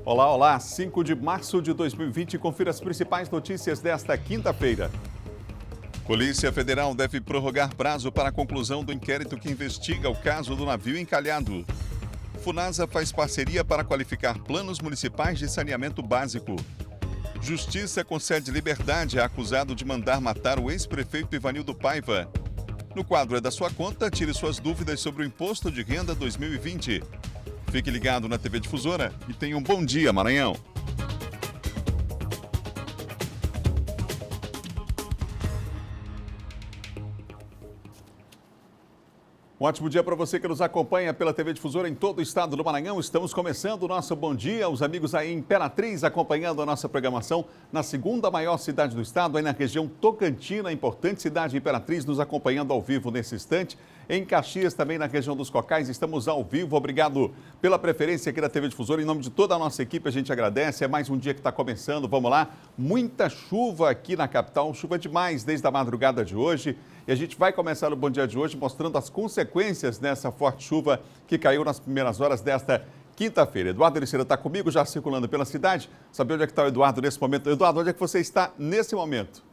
Olá, olá, 5 de março de 2020, confira as principais notícias desta quinta-feira. Polícia Federal deve prorrogar prazo para a conclusão do inquérito que investiga o caso do navio encalhado. Funasa faz parceria para qualificar planos municipais de saneamento básico. Justiça concede liberdade a acusado de mandar matar o ex-prefeito Ivanildo Paiva. No quadro É da Sua Conta, tire suas dúvidas sobre o Imposto de Renda 2020. Fique ligado na TV Difusora e tenha um bom dia, Maranhão. Um ótimo dia para você que nos acompanha pela TV Difusora em todo o estado do Maranhão. Estamos começando o nosso Bom Dia. Os amigos aí em Imperatriz acompanhando a nossa programação na segunda maior cidade do estado, aí na região Tocantina, importante cidade Imperatriz, nos acompanhando ao vivo nesse instante. Em Caxias, também na região dos Cocais, estamos ao vivo. Obrigado pela preferência aqui da TV Difusora. Em nome de toda a nossa equipe, a gente agradece. É mais um dia que está começando. Vamos lá. Muita chuva aqui na capital, chuva demais desde a madrugada de hoje. E a gente vai começar o Bom Dia de hoje mostrando as consequências dessa forte chuva que caiu nas primeiras horas desta quinta-feira. Eduardo Ericeira está comigo, já circulando pela cidade. Saber onde é que está o Eduardo nesse momento. Eduardo, onde é que você está nesse momento?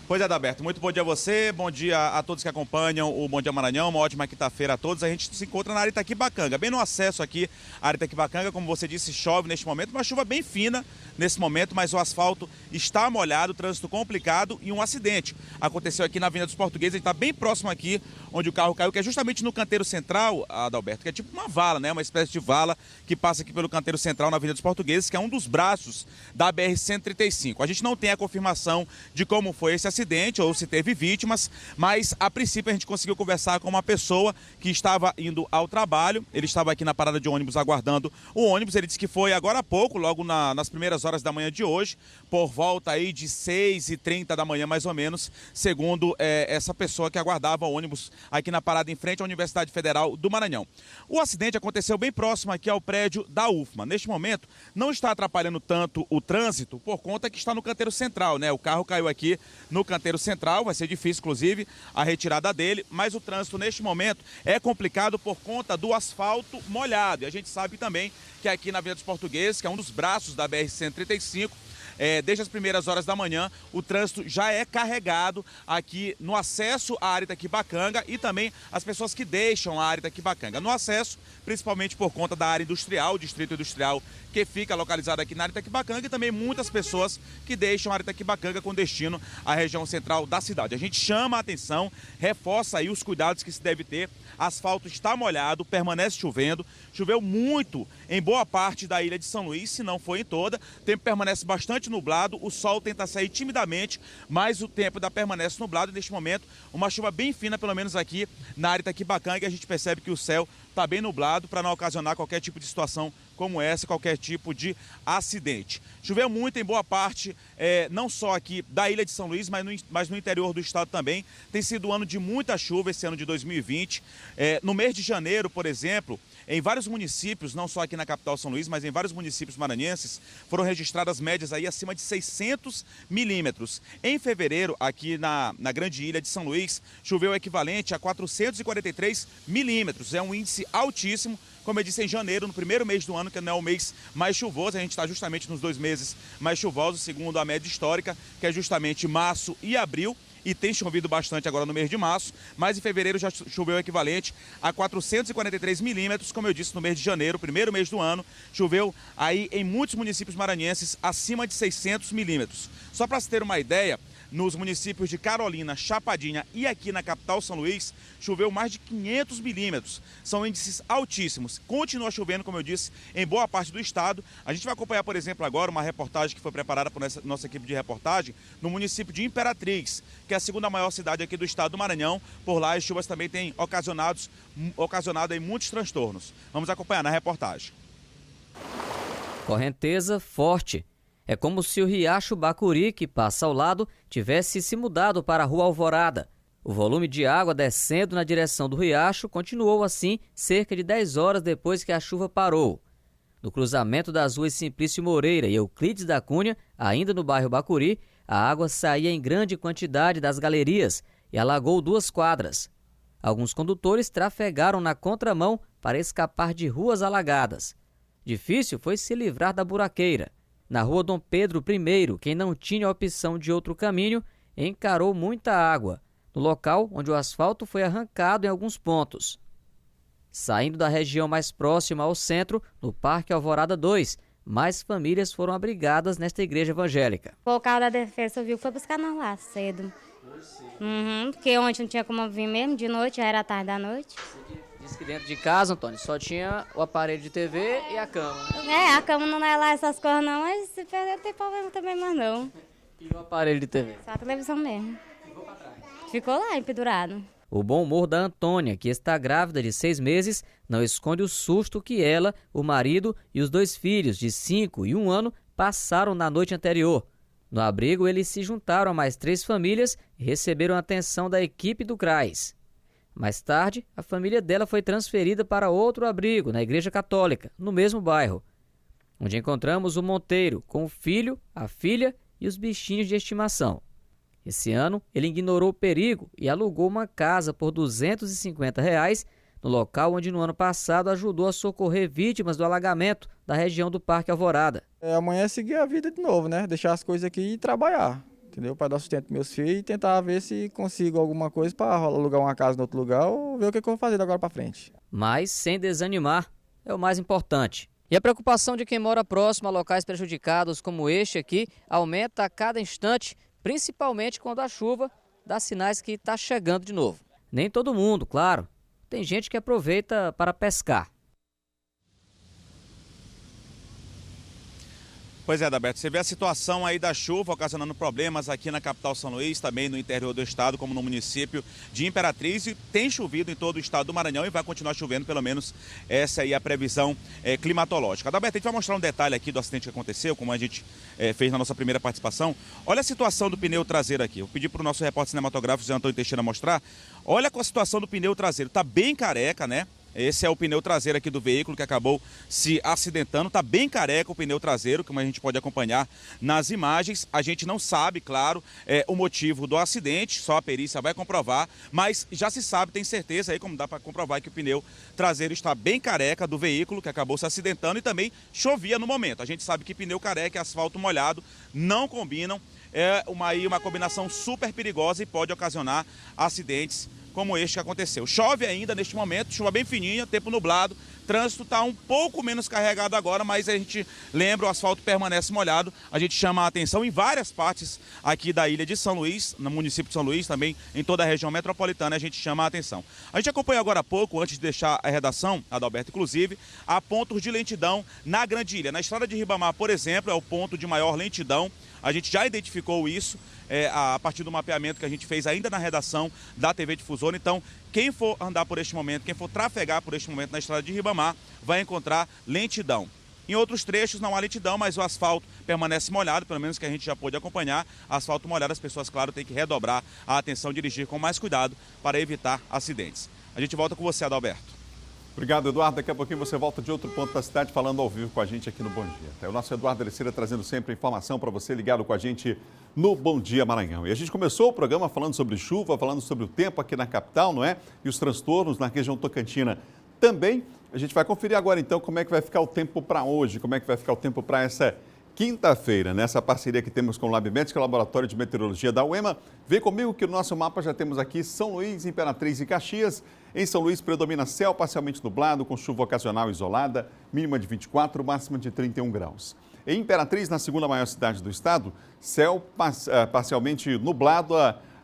Pois é, Adalberto, muito bom dia a você, bom dia a todos que acompanham o Bom Dia Maranhão, uma ótima quinta-feira a todos. A gente se encontra na área Itaquibacanga, bem no acesso aqui à área Itaquibacanga, como você disse, chove neste momento, uma chuva bem fina nesse momento, mas o asfalto está molhado, trânsito complicado e um acidente aconteceu aqui na Avenida dos Portugueses. A gente está bem próximo aqui onde o carro caiu, que é justamente no canteiro central, Adalberto, que é tipo uma vala, né? Uma espécie de vala que passa aqui pelo canteiro central na Avenida dos Portugueses, que é um dos braços da BR-135. A gente não tem a confirmação de como foi esse acidente ou se teve vítimas, mas a princípio a gente conseguiu conversar com uma pessoa que estava indo ao trabalho. Ele estava aqui na parada de ônibus aguardando o ônibus. Ele disse que foi agora há pouco, logo nas primeiras horas da manhã de hoje, por volta aí de 6h30 da manhã mais ou menos, segundo essa pessoa que aguardava o ônibus aqui na parada em frente à Universidade Federal do Maranhão. O acidente aconteceu bem próximo aqui ao prédio da UFMA. Neste momento não está atrapalhando tanto o trânsito por conta que está no canteiro central, né? O carro caiu aqui no canteiro central, vai ser difícil inclusive a retirada dele, mas o trânsito neste momento é complicado por conta do asfalto molhado. E a gente sabe também que aqui na Avenida dos Portugueses, que é um dos braços da BR-135, desde as primeiras horas da manhã, o trânsito já é carregado aqui no acesso à área Itaquibacanga e também as pessoas que deixam a área Itaquibacanga. No acesso, principalmente por conta da área industrial, o distrito industrial que fica localizado aqui na área Itaquibacanga, e também muitas pessoas que deixam a área Itaquibacanga com destino à região central da cidade. A gente chama a atenção, reforça aí os cuidados que se deve ter. Asfalto está molhado, permanece chovendo, choveu muito em boa parte da ilha de São Luís, se não foi em toda. O tempo permanece bastante nublado, o sol tenta sair timidamente, mas o tempo ainda permanece nublado. E neste momento, uma chuva bem fina, pelo menos aqui na área Itaquibacanga, e a gente percebe que o céu está bem nublado para não ocasionar qualquer tipo de situação como essa, qualquer tipo de acidente. Choveu muito em boa parte, não só aqui da ilha de São Luís, mas no interior do estado também. Tem sido um ano de muita chuva esse ano de 2020. No mês de janeiro, por exemplo, em vários municípios, não só aqui na capital São Luís, mas em vários municípios maranhenses, foram registradas médias aí acima de 600 milímetros. Em fevereiro, aqui na grande ilha de São Luís, choveu o equivalente a 443 milímetros. É um índice altíssimo. Como eu disse, em janeiro, no primeiro mês do ano, que não é o mês mais chuvoso, a gente está justamente nos 2 meses mais chuvosos, segundo a média histórica, que é justamente março e abril, e tem chovido bastante agora no mês de março, mas em fevereiro já choveu o equivalente a 443 milímetros, como eu disse, no mês de janeiro, primeiro mês do ano, choveu aí em muitos municípios maranhenses acima de 600 milímetros. Só para se ter uma ideia, nos municípios de Carolina, Chapadinha e aqui na capital São Luís, choveu mais de 500 milímetros. São índices altíssimos. Continua chovendo, como eu disse, em boa parte do estado. A gente vai acompanhar, por exemplo, agora uma reportagem que foi preparada por nossa equipe de reportagem no município de Imperatriz, que é a segunda maior cidade aqui do estado do Maranhão. Por lá, as chuvas também têm ocasionado aí muitos transtornos. Vamos acompanhar na reportagem. Correnteza forte. É como se o riacho Bacuri, que passa ao lado, tivesse se mudado para a Rua Alvorada. O volume de água descendo na direção do riacho continuou assim cerca de 10 horas depois que a chuva parou. No cruzamento das ruas Simplício Moreira e Euclides da Cunha, ainda no bairro Bacuri, a água saía em grande quantidade das galerias e alagou 2 quadras. Alguns condutores trafegaram na contramão para escapar de ruas alagadas. Difícil foi se livrar da buraqueira. Na rua Dom Pedro I, quem não tinha opção de outro caminho, encarou muita água, no local onde o asfalto foi arrancado em alguns pontos. Saindo da região mais próxima ao centro, no Parque Alvorada 2, mais famílias foram abrigadas nesta igreja evangélica. O carro da Defesa Civil foi buscar nós lá cedo. Porque ontem não tinha como vir mesmo, de noite, já era tarde da noite. Diz que dentro de casa, Antônio, só tinha o aparelho de TV e a cama. A cama não é lá essas coisas não, mas se perder não tem problema também mais não. E o aparelho de TV? Só a televisão mesmo. Ficou pra trás? Ficou lá, empedurado. O bom humor da Antônia, que está grávida de 6 meses, não esconde o susto que ela, o marido e os 2 filhos, de 5 e 1 ano, passaram na noite anterior. No abrigo, eles se juntaram a mais 3 famílias e receberam a atenção da equipe do CRAS. Mais tarde, a família dela foi transferida para outro abrigo, na Igreja Católica, no mesmo bairro, onde encontramos o Monteiro, com o filho, a filha e os bichinhos de estimação. Esse ano, ele ignorou o perigo e alugou uma casa por R$ 250, no local onde no ano passado ajudou a socorrer vítimas do alagamento da região do Parque Alvorada. Amanhã é seguir a vida de novo, né? Deixar as coisas aqui e trabalhar, entendeu? Para dar sustento para meus filhos e tentar ver se consigo alguma coisa para alugar uma casa em outro lugar ou ver o que eu vou fazer de agora para frente. Mas sem desanimar, é o mais importante. E a preocupação de quem mora próximo a locais prejudicados como este aqui aumenta a cada instante, principalmente quando a chuva dá sinais que está chegando de novo. Nem todo mundo, claro. Tem gente que aproveita para pescar. Pois é, Adalberto, você vê a situação aí da chuva ocasionando problemas aqui na capital São Luís, também no interior do estado, como no município de Imperatriz. E tem chovido em todo o estado do Maranhão e vai continuar chovendo, pelo menos essa aí é a previsão climatológica. Adalberto, a gente vai mostrar um detalhe aqui do acidente que aconteceu, como a gente fez na nossa primeira participação. Olha a situação do pneu traseiro aqui. Eu pedi para o nosso repórter cinematográfico, José Antônio Teixeira, mostrar. Olha a situação do pneu traseiro. Está bem careca, né? Esse é o pneu traseiro aqui do veículo que acabou se acidentando. Está bem careca o pneu traseiro, como a gente pode acompanhar nas imagens. A gente não sabe, claro, o motivo do acidente, só a perícia vai comprovar, mas já se sabe, tem certeza aí, como dá para comprovar, que o pneu traseiro está bem careca do veículo que acabou se acidentando e também chovia no momento. A gente sabe que pneu careca e asfalto molhado não combinam. É uma combinação super perigosa e pode ocasionar acidentes como este que aconteceu. Chove ainda neste momento, chuva bem fininha, tempo nublado, trânsito está um pouco menos carregado agora, mas a gente lembra, o asfalto permanece molhado. A gente chama a atenção em várias partes aqui da ilha de São Luís, no município de São Luís, também em toda a região metropolitana, a gente chama a atenção. A gente acompanhou agora há pouco, antes de deixar a redação, Adalberto, inclusive, há pontos de lentidão na Grande Ilha. Na estrada de Ribamar, por exemplo, é o ponto de maior lentidão. A gente já identificou isso a partir do mapeamento que a gente fez ainda na redação da TV Difusora. Então, quem for andar por este momento, quem for trafegar por este momento na estrada de Ribamar, vai encontrar lentidão. Em outros trechos não há lentidão, mas o asfalto permanece molhado, pelo menos que a gente já pôde acompanhar. Asfalto molhado, as pessoas, claro, têm que redobrar a atenção, dirigir com mais cuidado para evitar acidentes. A gente volta com você, Adalberto. Obrigado, Eduardo. Daqui a pouquinho você volta de outro ponto da cidade falando ao vivo com a gente aqui no Bom Dia. É o nosso Eduardo Alessandra trazendo sempre informação para você ligado com a gente no Bom Dia Maranhão. E a gente começou o programa falando sobre chuva, falando sobre o tempo aqui na capital, não é? E os transtornos na região tocantina também. A gente vai conferir agora então como é que vai ficar o tempo para hoje, como é que vai ficar o tempo para essa quinta-feira, nessa parceria que temos com o LabMédica, Laboratório de Meteorologia da UEMA. Vem comigo que no nosso mapa já temos aqui São Luís, Imperatriz e Caxias. Em São Luís predomina céu parcialmente nublado, com chuva ocasional isolada, mínima de 24, máxima de 31 graus. Em Imperatriz, na segunda maior cidade do estado, céu parcialmente nublado,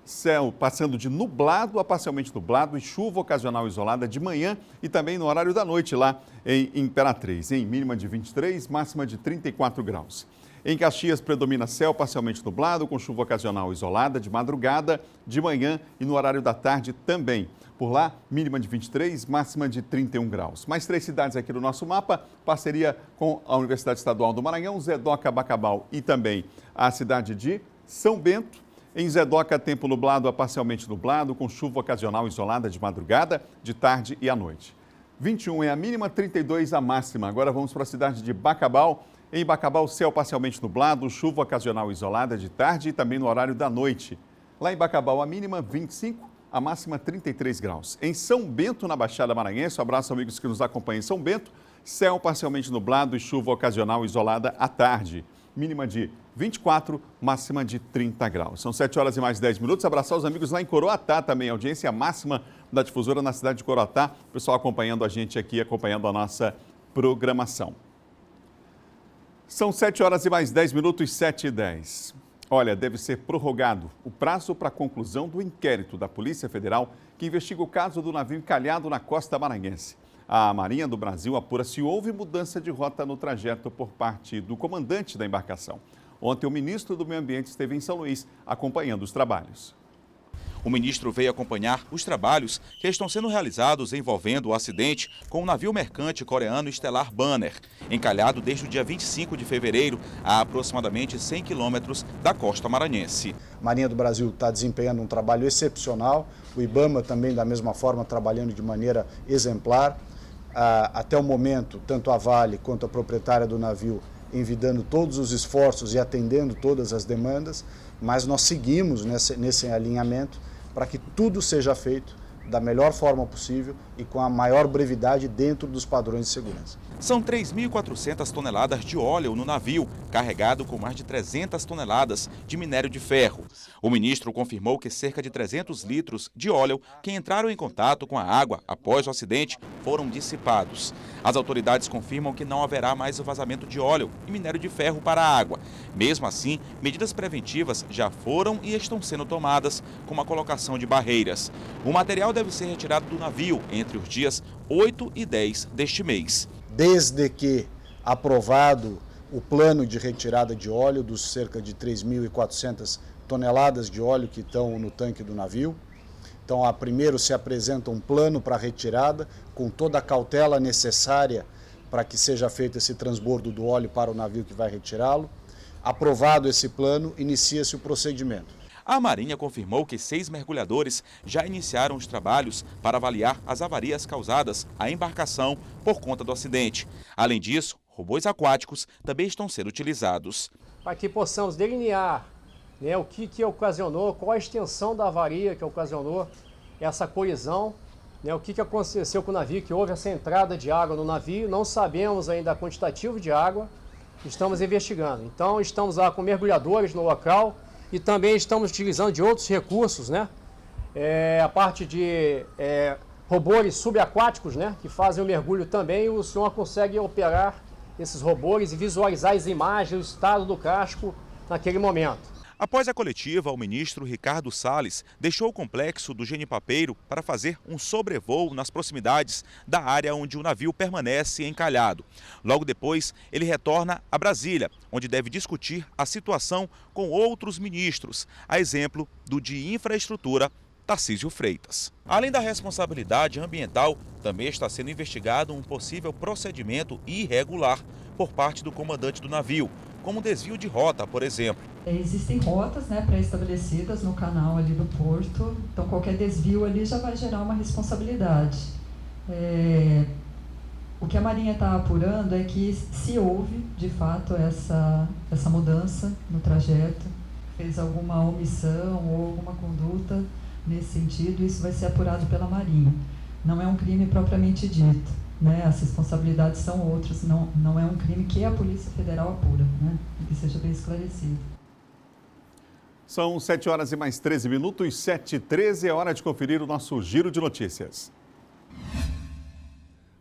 céu passando de nublado a parcialmente nublado e chuva ocasional isolada de manhã e também no horário da noite lá em Imperatriz, em mínima de 23, máxima de 34 graus. Em Caxias predomina céu parcialmente nublado, com chuva ocasional isolada de madrugada, de manhã e no horário da tarde também. Por lá, mínima de 23, máxima de 31 graus. Mais 3 cidades aqui no nosso mapa, parceria com a Universidade Estadual do Maranhão, Zedoca, Bacabal e também a cidade de São Bento. Em Zedoca, tempo nublado a parcialmente nublado, com chuva ocasional isolada de madrugada, de tarde e à noite. 21 é a mínima, 32 a máxima. Agora vamos para a cidade de Bacabal. Em Bacabal, céu parcialmente nublado, chuva ocasional isolada de tarde e também no horário da noite. Lá em Bacabal, a mínima 25, a máxima 33 graus. Em São Bento, na Baixada Maranhense, um abraço amigos que nos acompanham em São Bento, Céu parcialmente nublado e chuva ocasional isolada à tarde. Mínima de 24, máxima de 30 graus. São 7 horas e mais 10 minutos. Abraçar os amigos lá em Coroatá também. Audiência máxima da Difusora na cidade de Coroatá. O pessoal acompanhando a gente aqui, acompanhando a nossa programação. São 7 horas e mais 10 minutos, 7h10. Olha, deve ser prorrogado o prazo para a conclusão do inquérito da Polícia Federal que investiga o caso do navio encalhado na costa maranhense. A Marinha do Brasil apura se houve mudança de rota no trajeto por parte do comandante da embarcação. Ontem, o ministro do Meio Ambiente esteve em São Luís acompanhando os trabalhos. O ministro veio acompanhar os trabalhos que estão sendo realizados envolvendo o acidente com o navio mercante coreano Stellar Banner, encalhado desde o dia 25 de fevereiro, a aproximadamente 100 quilômetros da costa maranhense. A Marinha do Brasil está desempenhando um trabalho excepcional, o IBAMA também da mesma forma trabalhando de maneira exemplar. Até o momento, tanto a Vale quanto a proprietária do navio envidando todos os esforços e atendendo todas as demandas, mas nós seguimos nesse alinhamento para que tudo seja feito da melhor forma possível e com a maior brevidade dentro dos padrões de segurança. São 3.400 toneladas de óleo no navio, carregado com mais de 300 toneladas de minério de ferro. O ministro confirmou que cerca de 300 litros de óleo que entraram em contato com a água após o acidente foram dissipados. As autoridades confirmam que não haverá mais o vazamento de óleo e minério de ferro para a água. Mesmo assim, medidas preventivas já foram e estão sendo tomadas, como a colocação de barreiras. O material deve ser retirado do navio entre os dias 8 e 10 deste mês. Desde que aprovado o plano de retirada de óleo dos cerca de 3.400 toneladas de óleo que estão no tanque do navio. Então, primeiro se apresenta um plano para retirada, com toda a cautela necessária para que seja feito esse transbordo do óleo para o navio que vai retirá-lo. Aprovado esse plano, inicia-se o procedimento. A Marinha confirmou que 6 mergulhadores já iniciaram os trabalhos para avaliar as avarias causadas à embarcação por conta do acidente. Além disso, robôs aquáticos também estão sendo utilizados. Para que possamos delinear, né, o que ocasionou, qual a extensão da avaria que ocasionou essa colisão, né, o que aconteceu com o navio, que houve essa entrada de água no navio, não sabemos ainda o quantitativo de água, estamos investigando. Então estamos lá com mergulhadores no local e também estamos utilizando de outros recursos, né, a parte de robôs subaquáticos, né, que fazem o mergulho também. O senhor consegue operar esses robôs e visualizar as imagens, o estado do casco naquele momento. Após a coletiva, o ministro Ricardo Salles deixou o complexo do Genipapeiro para fazer um sobrevoo nas proximidades da área onde o navio permanece encalhado. Logo depois, ele retorna a Brasília, onde deve discutir a situação com outros ministros, a exemplo do de Infraestrutura, Tarcísio Freitas. Além da responsabilidade ambiental, também está sendo investigado um possível procedimento irregular por parte do comandante do navio, como desvio de rota, por exemplo. Existem rotas, né, pré-estabelecidas no canal ali do porto, então qualquer desvio ali já vai gerar uma responsabilidade. O que a Marinha está apurando é que se houve, de fato, essa mudança no trajeto, fez alguma omissão ou alguma conduta nesse sentido, isso vai ser apurado pela Marinha. Não é um crime propriamente dito, né? As responsabilidades são outras, não é um crime que a Polícia Federal apura, né? Que seja bem esclarecido. São 7 horas e mais 13 minutos, 7h13, é hora de conferir o nosso giro de notícias.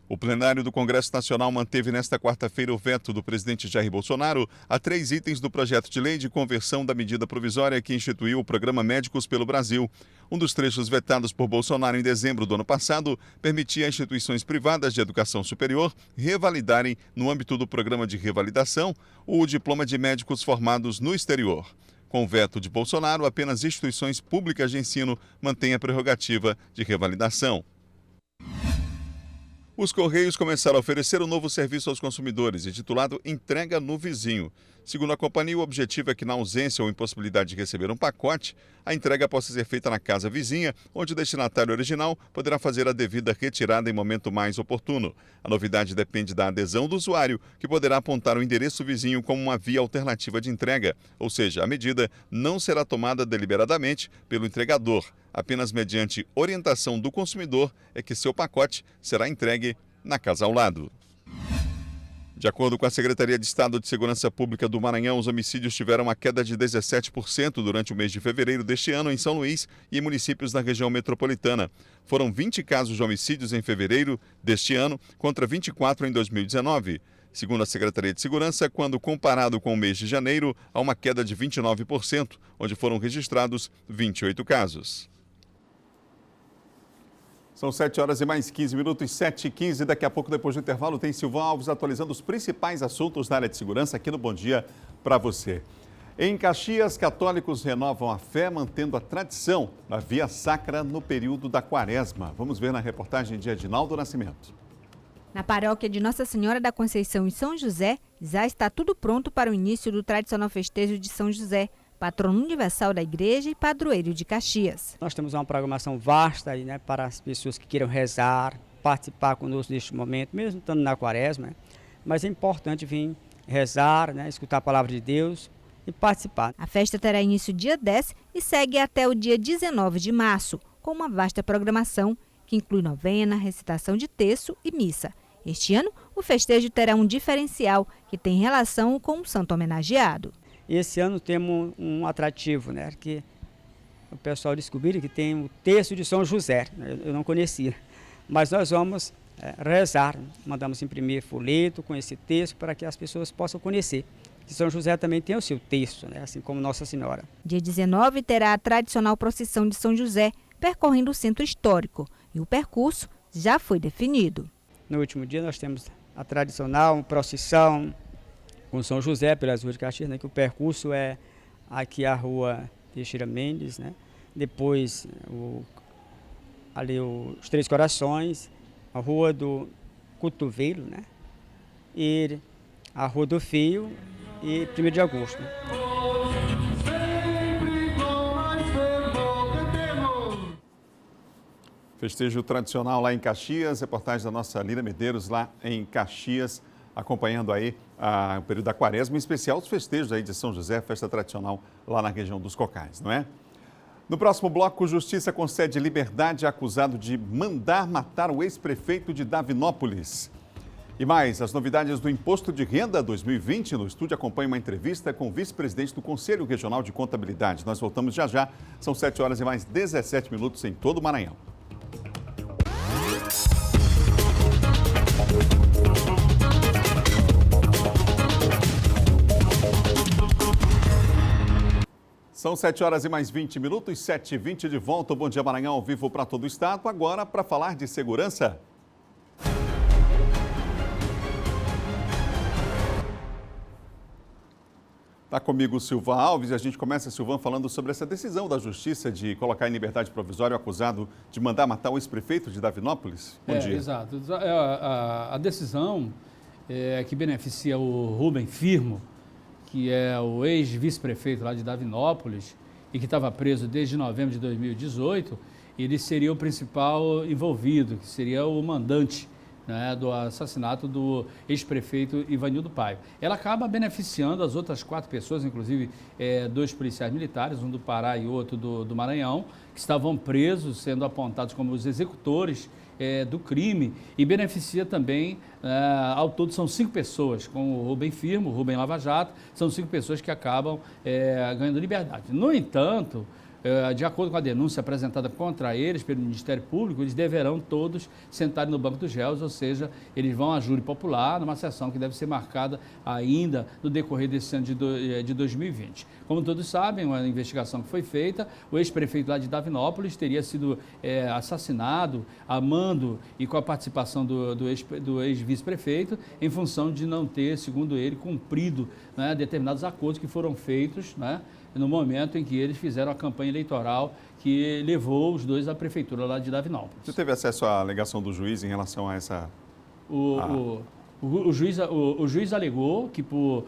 O plenário do Congresso Nacional manteve nesta quarta-feira o veto do presidente Jair Bolsonaro a 3 itens do projeto de lei de conversão da medida provisória que instituiu o programa Médicos pelo Brasil. Um dos trechos vetados por Bolsonaro em dezembro do ano passado permitia a instituições privadas de educação superior revalidarem, no âmbito do programa de revalidação, o diploma de médicos formados no exterior. Com o veto de Bolsonaro, apenas instituições públicas de ensino mantêm a prerrogativa de revalidação. Os Correios começaram a oferecer um novo serviço aos consumidores, intitulado Entrega no Vizinho. Segundo a companhia, o objetivo é que, na ausência ou impossibilidade de receber um pacote, a entrega possa ser feita na casa vizinha, onde o destinatário original poderá fazer a devida retirada em momento mais oportuno. A novidade depende da adesão do usuário, que poderá apontar o endereço vizinho como uma via alternativa de entrega, ou seja, a medida não será tomada deliberadamente pelo entregador. Apenas mediante orientação do consumidor é que seu pacote será entregue na casa ao lado. De acordo com a Secretaria de Estado de Segurança Pública do Maranhão, os homicídios tiveram uma queda de 17% durante o mês de fevereiro deste ano em São Luís e municípios da região metropolitana. Foram 20 casos de homicídios em fevereiro deste ano, contra 24 em 2019. Segundo a Secretaria de Segurança, quando comparado com o mês de janeiro, há uma queda de 29%, onde foram registrados 28 casos. São 7 horas e mais 15 minutos, 7h15. Daqui a pouco, depois do intervalo, tem Silvão Alves atualizando os principais assuntos da área de segurança aqui no Bom Dia para você. Em Caxias, católicos renovam a fé, mantendo a tradição da Via Sacra no período da Quaresma. Vamos ver na reportagem de Edinaldo Nascimento. Na paróquia de Nossa Senhora da Conceição em São José, já está tudo pronto para o início do tradicional festejo de São José, patrono universal da igreja e padroeiro de Caxias. Nós temos uma programação vasta aí, né, para as pessoas que queiram rezar, participar conosco neste momento, mesmo estando na Quaresma, mas é importante vir rezar, né, escutar a palavra de Deus e participar. A festa terá início dia 10 e segue até o dia 19 de março, com uma vasta programação que inclui novena, recitação de terço e missa. Este ano, o festejo terá um diferencial que tem relação com o santo homenageado. Esse ano temos um atrativo, né, que o pessoal descobriu que tem o terço de São José, eu não conhecia, mas nós vamos rezar, mandamos imprimir folheto com esse texto para que as pessoas possam conhecer. Que São José também tem o seu texto, né, assim como Nossa Senhora. Dia 19 terá a tradicional procissão de São José, percorrendo o centro histórico, e o percurso já foi definido. No último dia nós temos a tradicional procissão com São José pelas ruas de Caxias, né, que o percurso é aqui a rua Teixeira Mendes, né, depois ali os Três Corações, a rua do Cotovelo, né, e a rua do Fio e 1º de agosto. Né. Festejo tradicional lá em Caxias, reportagem da nossa Lina Medeiros lá em Caxias, acompanhando aí o período da Quaresma, em especial os festejos aí de São José, festa tradicional lá na região dos Cocais, não é? No próximo bloco, Justiça concede liberdade acusado de mandar matar o ex-prefeito de Davinópolis. E mais, as novidades do Imposto de Renda 2020. No estúdio acompanha uma entrevista com o vice-presidente do Conselho Regional de Contabilidade. Nós voltamos já já, são 7 horas e mais 17 minutos em todo o Maranhão. São 7 horas e mais 20 minutos, 7h20 de volta. O Bom Dia Maranhão ao vivo para todo o estado. Agora, para falar de segurança. Está comigo o Silvão Alves e a gente começa, Silvão, falando sobre essa decisão da Justiça de colocar em liberdade provisória o acusado de mandar matar o ex-prefeito de Davinópolis. Bom dia. Exato. A decisão que beneficia o Rubem Firmo, que é o ex-vice-prefeito lá de Davinópolis e que estava preso desde novembro de 2018, ele seria o principal envolvido, que seria o mandante, né, do assassinato do ex-prefeito Ivanildo Paiva. Ela acaba beneficiando as outras 4 pessoas, inclusive 2 policiais militares, um do Pará e outro do Maranhão, que estavam presos, sendo apontados como os executores do crime, e beneficia também, ao todo são 5 pessoas, com o Rubem Firmo, o Rubem Lava Jato, são 5 pessoas que acabam ganhando liberdade. No entanto, de acordo com a denúncia apresentada contra eles pelo Ministério Público, eles deverão todos sentarem no banco dos réus, ou seja, eles vão a júri popular numa sessão que deve ser marcada ainda no decorrer desse ano de 2020. Como todos sabem, uma investigação que foi feita, o ex-prefeito lá de Davinópolis teria sido assassinado a mando e com a participação do ex-vice-prefeito, em função de não ter, segundo ele, cumprido, né, determinados acordos que foram feitos, né, no momento em que eles fizeram a campanha eleitoral que levou os dois à prefeitura lá de Davinópolis. Você teve acesso à alegação do juiz em relação a essa... O juiz alegou que por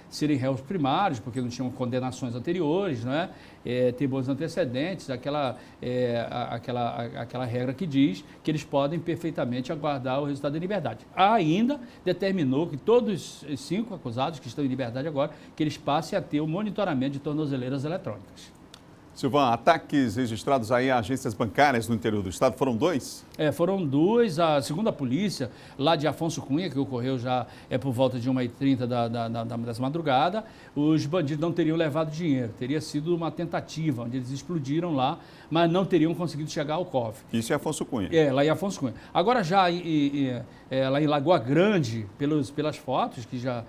serem réus primários, porque não tinham condenações anteriores, né, ter bons antecedentes, aquela regra que diz que eles podem perfeitamente aguardar o resultado da liberdade. Ainda determinou que todos os 5 acusados que estão em liberdade agora, que eles passem a ter o monitoramento de tornozeleiras eletrônicas. Silvan, ataques registrados aí a agências bancárias no interior do estado, foram 2? Foram 2, segundo a polícia, lá de Afonso Cunha, que ocorreu já por volta de 1h30 das madrugadas, os bandidos não teriam levado dinheiro, teria sido uma tentativa, onde eles explodiram lá, mas não teriam conseguido chegar ao cofre. Isso é Afonso Cunha? Lá em Afonso Cunha. Agora já lá em Lagoa Grande, pelas fotos que já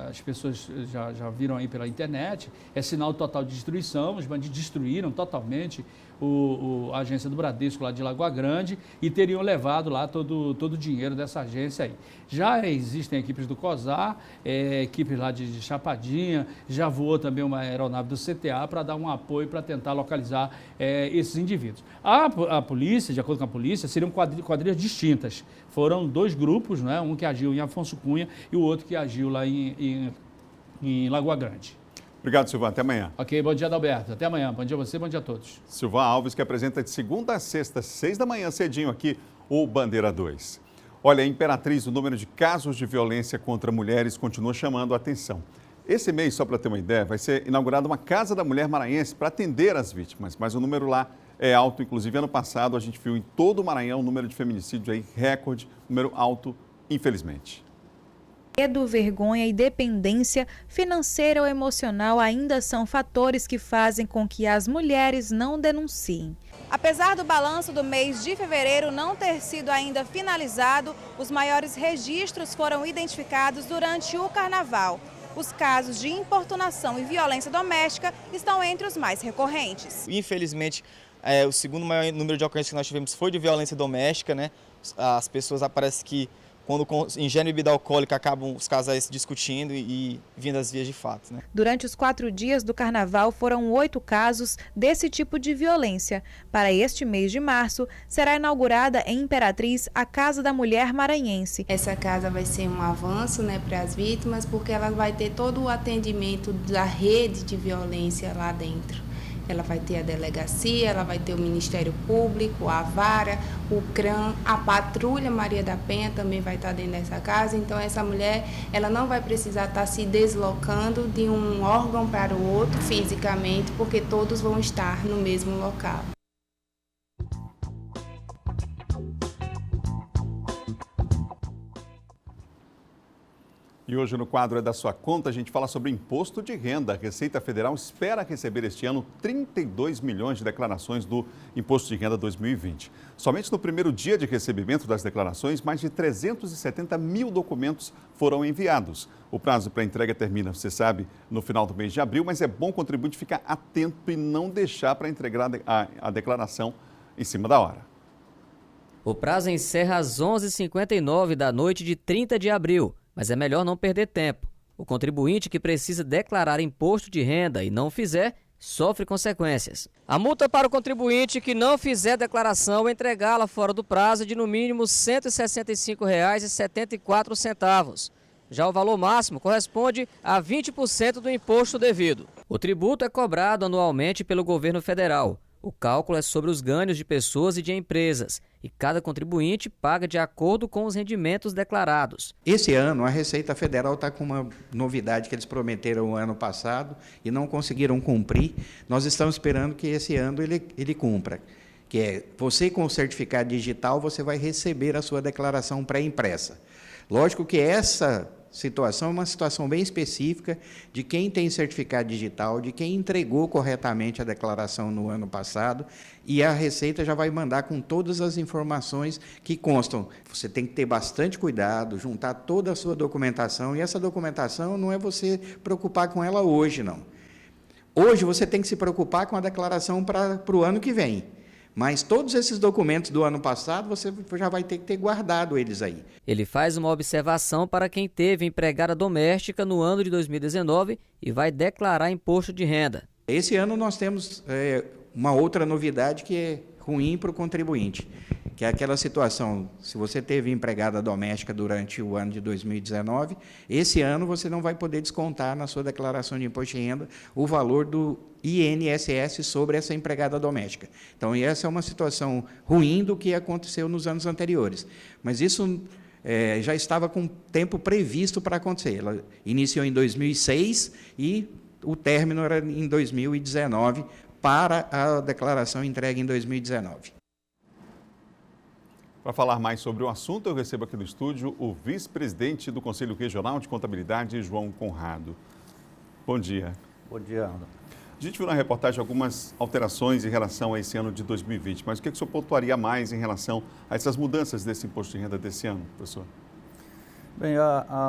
as pessoas já viram aí pela internet, é sinal total de destruição, os bandidos destruíram totalmente a agência do Bradesco lá de Lagoa Grande e teriam levado lá todo o dinheiro dessa agência aí. Já existem equipes do COSAR, equipes lá de Chapadinha, já voou também uma aeronave do CTA para dar um apoio para tentar localizar esses indivíduos. A polícia, de acordo com a polícia, seriam quadrilhas distintas. Foram 2 grupos, né? Um que agiu em Afonso Cunha e o outro que agiu lá em Lagoa Grande. Obrigado, Silvan. Até amanhã. Ok, bom dia, Adalberto. Até amanhã. Bom dia a você, bom dia a todos. Silvan Alves, que apresenta de segunda a sexta, 6 da manhã, cedinho aqui, o Bandeira 2. Olha, Imperatriz, o número de casos de violência contra mulheres continua chamando a atenção. Esse mês, só para ter uma ideia, vai ser inaugurada uma Casa da Mulher Maranhense para atender as vítimas, mas o número lá é alto. Inclusive, ano passado, a gente viu em todo o Maranhão o número de feminicídios aí, recorde, número alto, infelizmente. Medo, vergonha e dependência financeira ou emocional ainda são fatores que fazem com que as mulheres não denunciem. Apesar do balanço do mês de fevereiro não ter sido ainda finalizado, os maiores registros foram identificados durante o carnaval. Os casos de importunação e violência doméstica estão entre os mais recorrentes. Infelizmente, o segundo maior número de ocorrências que nós tivemos foi de violência doméstica, né? As pessoas aparecem que quando ingere bebida alcoólica acabam os casais discutindo e vindo às vias de fato, né? Durante os 4 dias do carnaval foram 8 casos desse tipo de violência. Para este mês de março, será inaugurada em Imperatriz a Casa da Mulher Maranhense. Essa casa vai ser um avanço, né, para as vítimas, porque ela vai ter todo o atendimento da rede de violência lá dentro. Ela vai ter a delegacia, ela vai ter o Ministério Público, a Vara, o CRAM, a Patrulha Maria da Penha também vai estar dentro dessa casa. Então essa mulher, ela não vai precisar estar se deslocando de um órgão para o outro fisicamente, porque todos vão estar no mesmo local. E hoje no quadro É da Sua Conta, a gente fala sobre imposto de renda. A Receita Federal espera receber este ano 32 milhões de declarações do Imposto de Renda 2020. Somente no primeiro dia de recebimento das declarações, mais de 370 mil documentos foram enviados. O prazo para entrega termina, você sabe, no final do mês de abril, mas é bom o contribuinte ficar atento e não deixar para entregar a declaração em cima da hora. O prazo encerra às 11h59 da noite de 30 de abril. Mas é melhor não perder tempo. O contribuinte que precisa declarar imposto de renda e não fizer, sofre consequências. A multa para o contribuinte que não fizer declaração ou entregá-la fora do prazo é de no mínimo R$ 165,74. Já o valor máximo corresponde a 20% do imposto devido. O tributo é cobrado anualmente pelo governo federal. O cálculo é sobre os ganhos de pessoas e de empresas, e cada contribuinte paga de acordo com os rendimentos declarados. Esse ano, a Receita Federal está com uma novidade que eles prometeram o ano passado e não conseguiram cumprir. Nós estamos esperando que esse ano ele cumpra, que é, você com o certificado digital, você vai receber a sua declaração pré-impressa. Lógico que essa situação é uma situação bem específica de quem tem certificado digital, de quem entregou corretamente a declaração no ano passado, e a Receita já vai mandar com todas as informações que constam. Você tem que ter bastante cuidado, juntar toda a sua documentação, e essa documentação não é você preocupar com ela hoje, não. Hoje você tem que se preocupar com a declaração para o ano que vem. Mas todos esses documentos do ano passado, você já vai ter que ter guardado eles aí. Ele faz uma observação para quem teve empregada doméstica no ano de 2019 e vai declarar imposto de renda. Esse ano nós temos uma outra novidade que é ruim para o contribuinte, que é aquela situação, se você teve empregada doméstica durante o ano de 2019, esse ano você não vai poder descontar na sua declaração de imposto de renda o valor do INSS sobre essa empregada doméstica. Então, essa é uma situação ruim do que aconteceu nos anos anteriores. Mas isso já estava com tempo previsto para acontecer. Ela iniciou em 2006 e o término era em 2019, para a declaração entregue em 2019. Para falar mais sobre o assunto, eu recebo aqui no estúdio o vice-presidente do Conselho Regional de Contabilidade, João Conrado. Bom dia. Bom dia, Ana. A gente viu na reportagem algumas alterações em relação a esse ano de 2020, mas o que o senhor pontuaria mais em relação a essas mudanças desse imposto de renda desse ano, professor? Bem,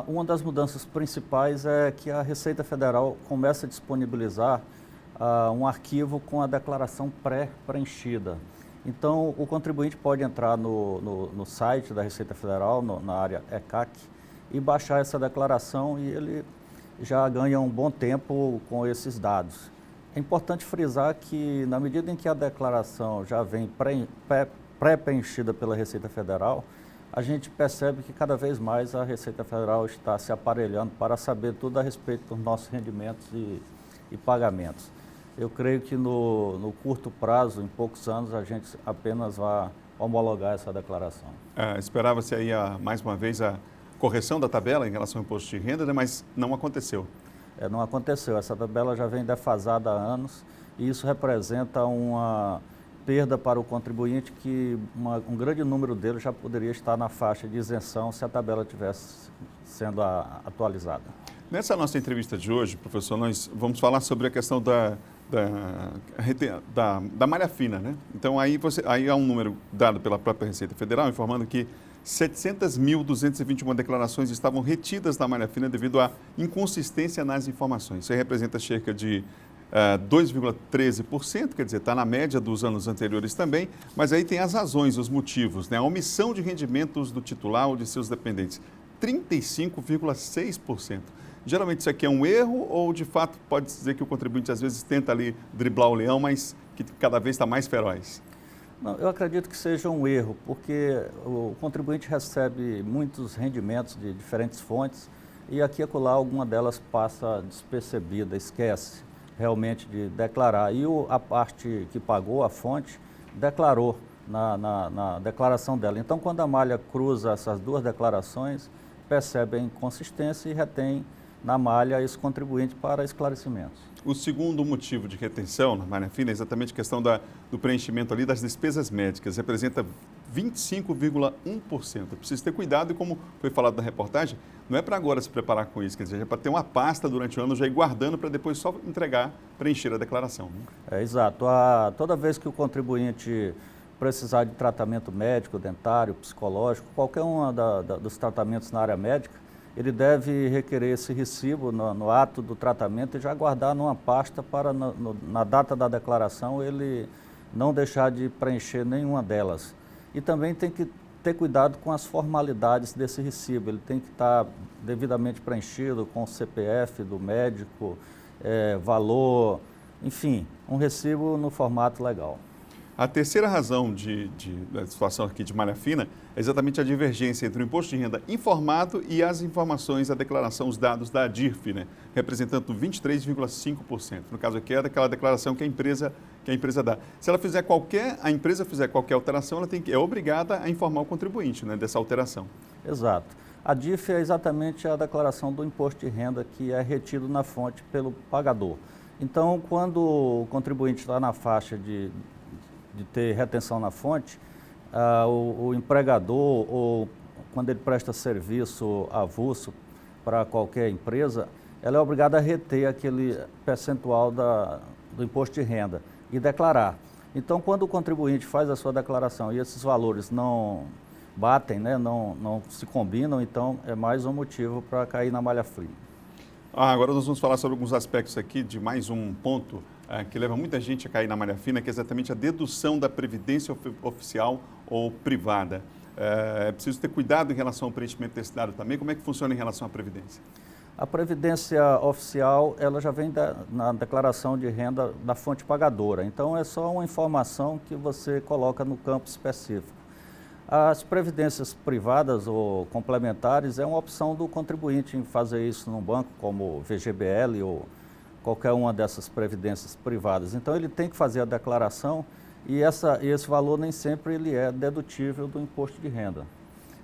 uma das mudanças principais é que a Receita Federal começa a disponibilizar um arquivo com a declaração pré-preenchida. Então, o contribuinte pode entrar no site da Receita Federal, na área ECAC, e baixar essa declaração e ele já ganha um bom tempo com esses dados. É importante frisar que, na medida em que a declaração já vem pré-preenchida pela Receita Federal, a gente percebe que cada vez mais a Receita Federal está se aparelhando para saber tudo a respeito dos nossos rendimentos e pagamentos. Eu creio que no curto prazo, em poucos anos, a gente apenas vai homologar essa declaração. Esperava-se aí, mais uma vez, a correção da tabela em relação ao imposto de renda, né? Mas não aconteceu. Não aconteceu. Essa tabela já vem defasada há anos e isso representa uma perda para o contribuinte que um grande número deles já poderia estar na faixa de isenção se a tabela tivesse sendo atualizada. Nessa nossa entrevista de hoje, professor, nós vamos falar sobre a questão da malha fina, né? Então, aí há um número dado pela própria Receita Federal informando que 700.221 declarações estavam retidas da malha fina devido à inconsistência nas informações. Isso aí representa cerca de 2,13%, quer dizer, está na média dos anos anteriores também, mas aí tem as razões, os motivos, né? A omissão de rendimentos do titular ou de seus dependentes, 35,6%. Geralmente isso aqui é um erro ou, de fato, pode dizer que o contribuinte às vezes tenta ali driblar o leão, mas que cada vez está mais feroz? Não, eu acredito que seja um erro, porque o contribuinte recebe muitos rendimentos de diferentes fontes e aqui e acolá alguma delas passa despercebida, esquece realmente de declarar. E a parte que pagou a fonte declarou na declaração dela. Então, quando a malha cruza essas duas declarações, percebe a inconsistência e retém na malha esse contribuinte para esclarecimentos. O segundo motivo de retenção na malha fina é exatamente a questão do preenchimento ali das despesas médicas, representa 25,1%. Precisa ter cuidado e, como foi falado na reportagem, não é para agora se preparar com isso, quer dizer, é para ter uma pasta durante o ano já ir guardando para depois só entregar, preencher a declaração. Né? Exato. Toda vez que o contribuinte precisar de tratamento médico, dentário, psicológico, qualquer um dos tratamentos na área médica, ele deve requerer esse recibo no ato do tratamento e já guardar numa pasta para, na data da declaração, ele não deixar de preencher nenhuma delas. E também tem que ter cuidado com as formalidades desse recibo. Ele tem que estar devidamente preenchido com o CPF do médico, valor, enfim, um recibo no formato legal. A terceira razão da situação aqui de malha fina é exatamente a divergência entre o imposto de renda informado e as informações, a declaração, os dados da DIRF, né? Representando 23,5%. No caso aqui é daquela declaração que a empresa dá. Se ela a empresa fizer qualquer alteração, ela é obrigada a informar o contribuinte, né, dessa alteração. Exato. A DIRF é exatamente a declaração do imposto de renda que é retido na fonte pelo pagador. Então, quando o contribuinte está na faixa de ter retenção na fonte, o empregador, ou quando ele presta serviço avulso para qualquer empresa, ela é obrigada a reter aquele percentual do imposto de renda e declarar. Então, quando o contribuinte faz a sua declaração e esses valores não batem, né, não se combinam, então é mais um motivo para cair na malha fina. Agora nós vamos falar sobre alguns aspectos aqui de mais um ponto que leva muita gente a cair na malha fina, que é exatamente a dedução da previdência oficial ou privada. É preciso ter cuidado em relação ao preenchimento desse dado também. Como é que funciona em relação à previdência? A previdência oficial, ela já vem na declaração de renda da fonte pagadora. Então, é só uma informação que você coloca no campo específico. As previdências privadas ou complementares é uma opção do contribuinte em fazer isso num banco como VGBL ou qualquer uma dessas previdências privadas. Então, ele tem que fazer a declaração e esse valor nem sempre ele é dedutível do imposto de renda.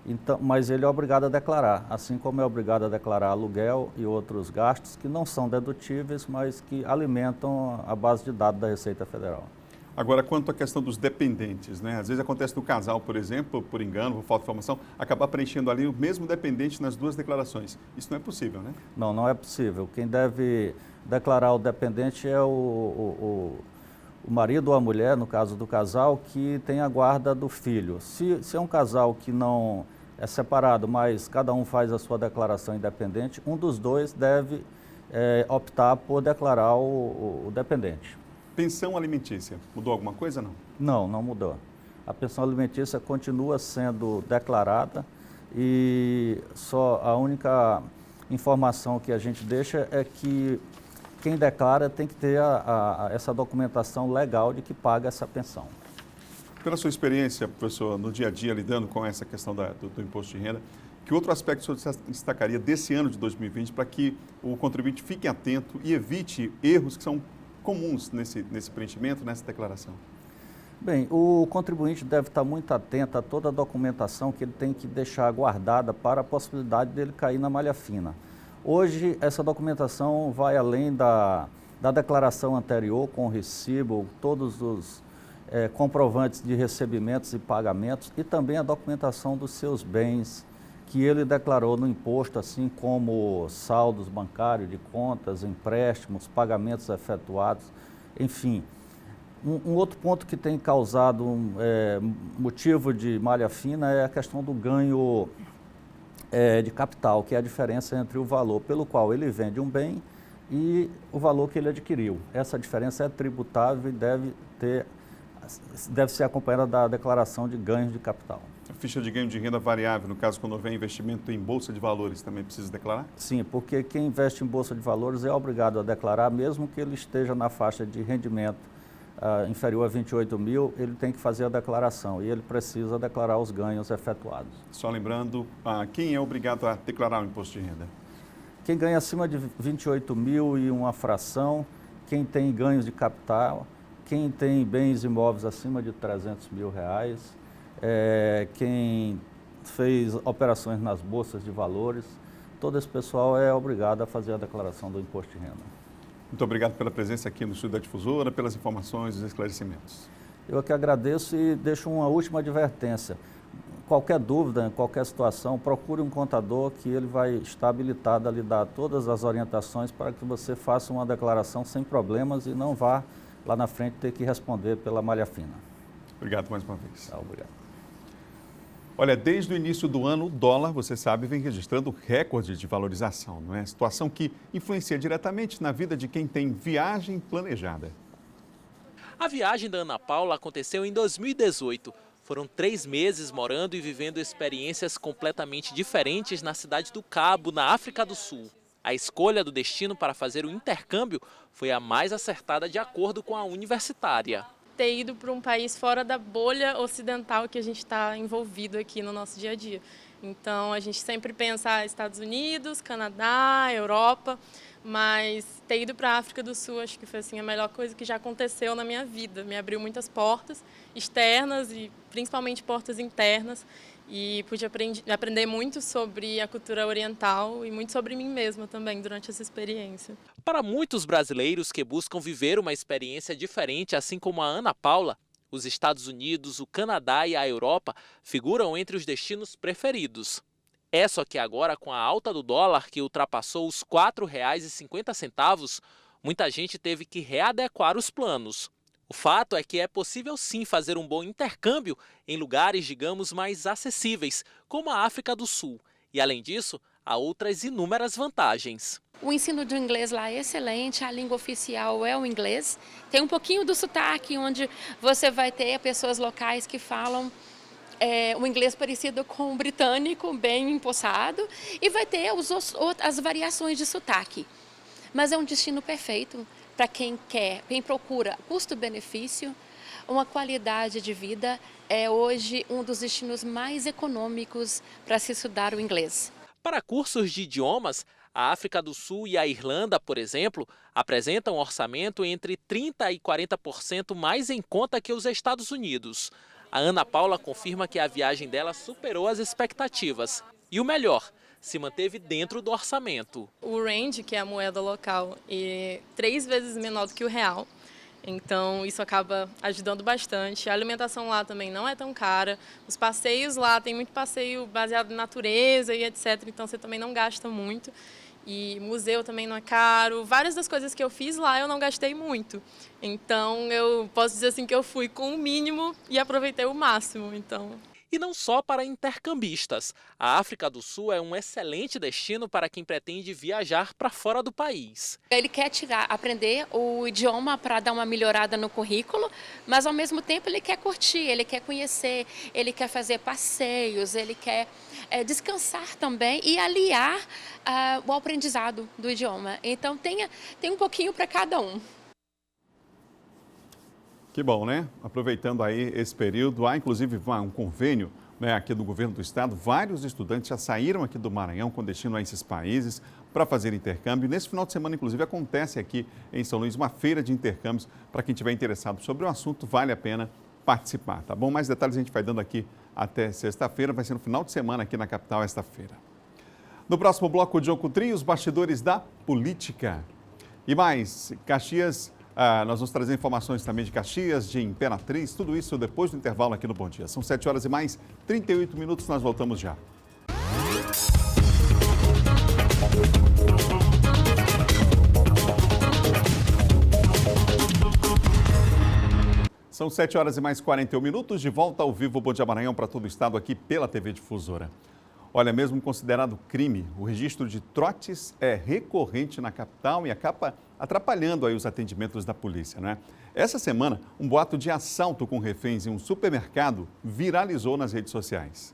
Então, mas ele é obrigado a declarar, assim como é obrigado a declarar aluguel e outros gastos que não são dedutíveis, mas que alimentam a base de dados da Receita Federal. Agora, quanto à questão dos dependentes, né? Às vezes acontece do casal, por exemplo, por engano, por falta de informação, acabar preenchendo ali o mesmo dependente nas duas declarações. Isso não é possível, né? Não, não é possível. Quem deve declarar o dependente é o marido ou a mulher, no caso do casal, que tem a guarda do filho. Se é um casal que não é separado, mas cada um faz a sua declaração independente, um dos dois deve optar por declarar o dependente. Pensão alimentícia, mudou alguma coisa, não? Não, não mudou. A pensão alimentícia continua sendo declarada e só a única informação que a gente deixa é que quem declara tem que ter essa documentação legal de que paga essa pensão. Pela sua experiência, professor, no dia a dia lidando com essa questão do imposto de renda, que outro aspecto o senhor destacaria desse ano de 2020 para que o contribuinte fique atento e evite erros que são comuns nesse preenchimento, nessa declaração? Bem, o contribuinte deve estar muito atento a toda a documentação que ele tem que deixar guardada para a possibilidade dele cair na malha fina. Hoje, essa documentação vai além da declaração anterior, com o recibo, todos os comprovantes de recebimentos e pagamentos e também a documentação dos seus bens que ele declarou no imposto, assim como saldos bancários de contas, empréstimos, pagamentos efetuados, enfim. Um outro ponto que tem causado motivo de malha fina é a questão do ganho de capital, que é a diferença entre o valor pelo qual ele vende um bem e o valor que ele adquiriu. Essa diferença é tributável e deve ser acompanhada da declaração de ganhos de capital. A ficha de ganho de renda variável, no caso, quando houver investimento em bolsa de valores, também precisa declarar? Sim, porque quem investe em bolsa de valores é obrigado a declarar, mesmo que ele esteja na faixa de rendimento inferior a 28 mil, ele tem que fazer a declaração e ele precisa declarar os ganhos efetuados. Só lembrando, quem é obrigado a declarar o imposto de renda? Quem ganha acima de 28 mil e uma fração, quem tem ganhos de capital, quem tem bens imóveis acima de 300 mil reais, quem fez operações nas bolsas de valores, todo esse pessoal é obrigado a fazer a declaração do imposto de renda. Muito obrigado pela presença aqui no estúdio da Difusora, pelas informações e os esclarecimentos. Eu que agradeço e deixo uma última advertência. Qualquer dúvida, qualquer situação, procure um contador que ele vai estar habilitado a lhe dar todas as orientações para que você faça uma declaração sem problemas e não vá lá na frente ter que responder pela malha fina. Obrigado mais uma vez. Obrigado. Olha, desde o início do ano, o dólar, você sabe, vem registrando recorde de valorização, não é? Situação que influencia diretamente na vida de quem tem viagem planejada. A viagem da Ana Paula aconteceu em 2018. Foram 3 meses morando e vivendo experiências completamente diferentes na cidade do Cabo, na África do Sul. A escolha do destino para fazer o intercâmbio foi a mais acertada de acordo com a universitária. Ter ido para um país fora da bolha ocidental que a gente está envolvido aqui no nosso dia a dia. Então, a gente sempre pensa Estados Unidos, Canadá, Europa, mas ter ido para a África do Sul acho que foi assim, a melhor coisa que já aconteceu na minha vida. Me abriu muitas portas externas e principalmente portas internas e pude aprender muito sobre a cultura oriental e muito sobre mim mesma também durante essa experiência. Para muitos brasileiros que buscam viver uma experiência diferente, assim como a Ana Paula, os Estados Unidos, o Canadá e a Europa figuram entre os destinos preferidos. É só que agora, com a alta do dólar, que ultrapassou os R$ 4,50, muita gente teve que readequar os planos. O fato é que é possível sim fazer um bom intercâmbio em lugares, digamos, mais acessíveis, como a África do Sul. E além disso, há outras inúmeras vantagens. O ensino do inglês lá é excelente, a língua oficial é o inglês. Tem um pouquinho do sotaque, onde você vai ter pessoas locais que falam o inglês parecido com o britânico, bem empossado, e vai ter as variações de sotaque. Mas é um destino perfeito para quem procura custo-benefício, uma qualidade de vida. É hoje um dos destinos mais econômicos para se estudar o inglês. Para cursos de idiomas, a África do Sul e a Irlanda, por exemplo, apresentam um orçamento entre 30% e 40% mais em conta que os Estados Unidos. A Ana Paula confirma que a viagem dela superou as expectativas. E o melhor, se manteve dentro do orçamento. O rand, que é a moeda local, é 3 vezes menor do que o real. Então, isso acaba ajudando bastante. A alimentação lá também não é tão cara. Os passeios lá, tem muito passeio baseado em natureza e etc. Então, você também não gasta muito. E museu também não é caro. Várias das coisas que eu fiz lá, eu não gastei muito. Então, eu posso dizer assim que eu fui com o mínimo e aproveitei o máximo. E não só para intercambistas. A África do Sul é um excelente destino para quem pretende viajar para fora do país. Ele quer aprender o idioma para dar uma melhorada no currículo, mas ao mesmo tempo ele quer curtir, ele quer conhecer, ele quer fazer passeios, ele quer descansar também e aliar o aprendizado do idioma. Então tem um pouquinho para cada um. Que bom, né? Aproveitando aí esse período, há inclusive um convênio, né, aqui do governo do estado. Vários estudantes já saíram aqui do Maranhão com destino a esses países para fazer intercâmbio. Nesse final de semana, inclusive, acontece aqui em São Luís uma feira de intercâmbios. Para quem estiver interessado sobre o assunto, vale a pena participar, tá bom? Mais detalhes a gente vai dando aqui até sexta-feira. Vai ser no final de semana aqui na capital esta feira. No próximo bloco, o John Coutrinho, os bastidores da política. E mais, Caxias... nós vamos trazer informações também de Caxias, de Imperatriz, tudo isso depois do intervalo aqui no Bom Dia. São 7 horas e mais 38 minutos, nós voltamos já. São 7 horas e mais 41 minutos, de volta ao vivo Bom Dia Maranhão para todo o estado aqui pela TV Difusora. Olha, mesmo considerado crime, o registro de trotes é recorrente na capital e acaba atrapalhando aí os atendimentos da polícia, né? Essa semana, um boato de assalto com reféns em um supermercado viralizou nas redes sociais.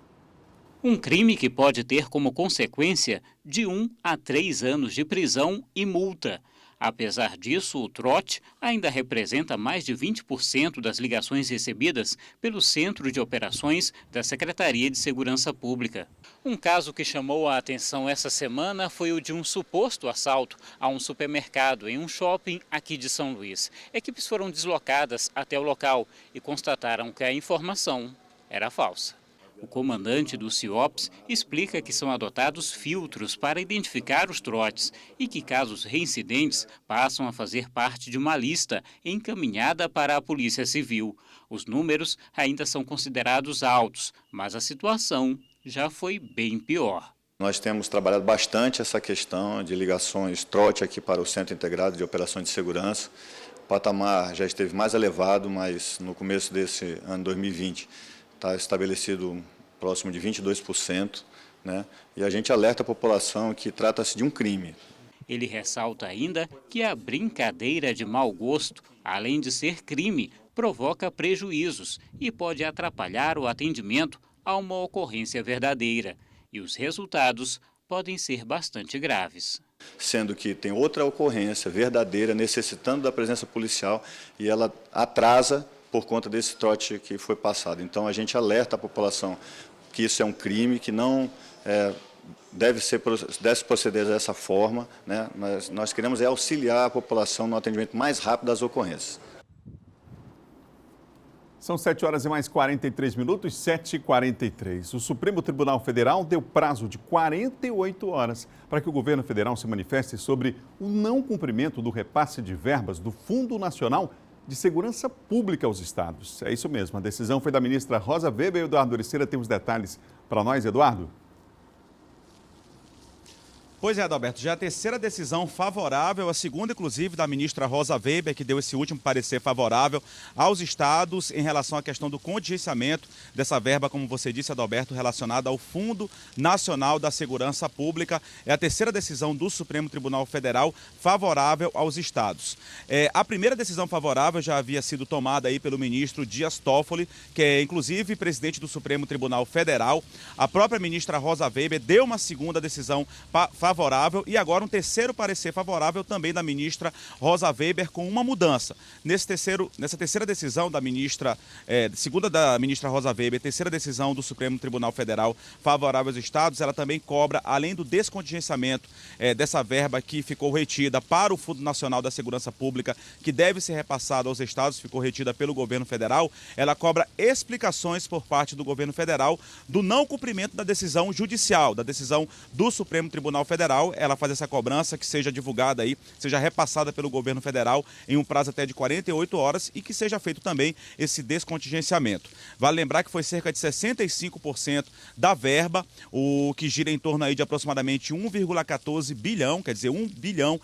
Um crime que pode ter como consequência de 1 a 3 anos de prisão e multa. Apesar disso, o trote ainda representa mais de 20% das ligações recebidas pelo Centro de Operações da Secretaria de Segurança Pública. Um caso que chamou a atenção essa semana foi o de um suposto assalto a um supermercado em um shopping aqui de São Luís. Equipes foram deslocadas até o local e constataram que a informação era falsa. O comandante do CIOPS explica que são adotados filtros para identificar os trotes e que casos reincidentes passam a fazer parte de uma lista encaminhada para a Polícia Civil. Os números ainda são considerados altos, mas a situação já foi bem pior. Nós temos trabalhado bastante essa questão de ligações trote aqui para o Centro Integrado de Operações de Segurança. O patamar já esteve mais elevado, mas no começo desse ano 2020 está estabelecido próximo de 22%, né? E a gente alerta a população que trata-se de um crime. Ele ressalta ainda que a brincadeira de mau gosto, além de ser crime, provoca prejuízos e pode atrapalhar o atendimento a uma ocorrência verdadeira. E os resultados podem ser bastante graves. Sendo que tem outra ocorrência verdadeira necessitando da presença policial e ela atrasa por conta desse trote que foi passado. Então, a gente alerta a população que isso é um crime, que não deve proceder dessa forma, né? Nós queremos auxiliar a população no atendimento mais rápido das ocorrências. São 7 horas e mais 43 minutos, 7h43. O Supremo Tribunal Federal deu prazo de 48 horas para que o governo federal se manifeste sobre o não cumprimento do repasse de verbas do Fundo Nacional de Segurança Pública aos estados. É isso mesmo, a decisão foi da ministra Rosa Weber. E Eduardo Ericeira tem os detalhes para nós, Eduardo. Pois é, Adalberto, já é a terceira decisão favorável, a segunda, inclusive, da ministra Rosa Weber, que deu esse último parecer favorável aos estados em relação à questão do contingenciamento dessa verba, como você disse, Adalberto, relacionada ao Fundo Nacional da Segurança Pública. É a terceira decisão do Supremo Tribunal Federal favorável aos estados. A primeira decisão favorável já havia sido tomada aí pelo ministro Dias Toffoli, que é, inclusive, presidente do Supremo Tribunal Federal. A própria ministra Rosa Weber deu uma segunda decisão favorável favorável e agora um terceiro parecer favorável também da ministra Rosa Weber com uma mudança. Nessa terceira decisão da ministra, segunda da ministra Rosa Weber, terceira decisão do Supremo Tribunal Federal favorável aos estados, ela também cobra, além do descontingenciamento dessa verba que ficou retida para o Fundo Nacional da Segurança Pública, que deve ser repassado aos estados, ficou retida pelo governo federal, ela cobra explicações por parte do governo federal do não cumprimento da decisão judicial, da decisão do Supremo Tribunal Federal. Ela faz essa cobrança que seja divulgada aí, seja repassada pelo governo federal em um prazo até de 48 horas e que seja feito também esse descontingenciamento. Vale lembrar que foi cerca de 65% da verba, o que gira em torno aí de aproximadamente 1,14 bilhão, quer dizer, 1 bilhão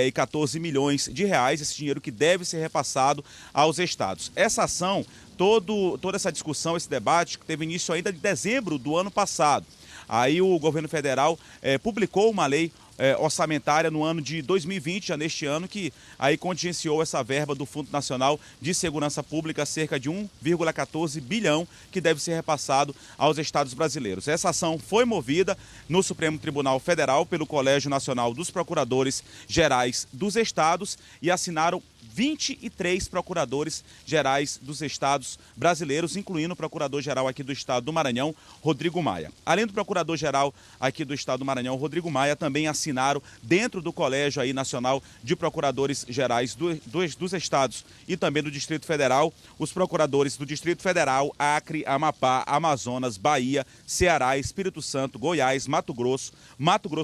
e 14 milhões de reais, esse dinheiro que deve ser repassado aos estados. Essa ação, toda essa discussão, esse debate, teve início ainda de dezembro do ano passado. Aí o governo federal publicou uma lei orçamentária no ano de 2020, já neste ano, que aí contingenciou essa verba do Fundo Nacional de Segurança Pública, cerca de 1,14 bilhão, que deve ser repassado aos estados brasileiros. Essa ação foi movida no Supremo Tribunal Federal pelo Colégio Nacional dos Procuradores Gerais dos Estados e assinaram 23 procuradores gerais dos estados brasileiros, incluindo o procurador-geral aqui do estado do Maranhão, Rodrigo Maia. Além do procurador-geral aqui do estado do Maranhão, Rodrigo Maia, também assinaram dentro do Colégio aí Nacional de Procuradores Gerais dos estados e também do Distrito Federal, os procuradores do Distrito Federal, Acre, Amapá, Amazonas, Bahia, Ceará, Espírito Santo, Goiás, Mato Grosso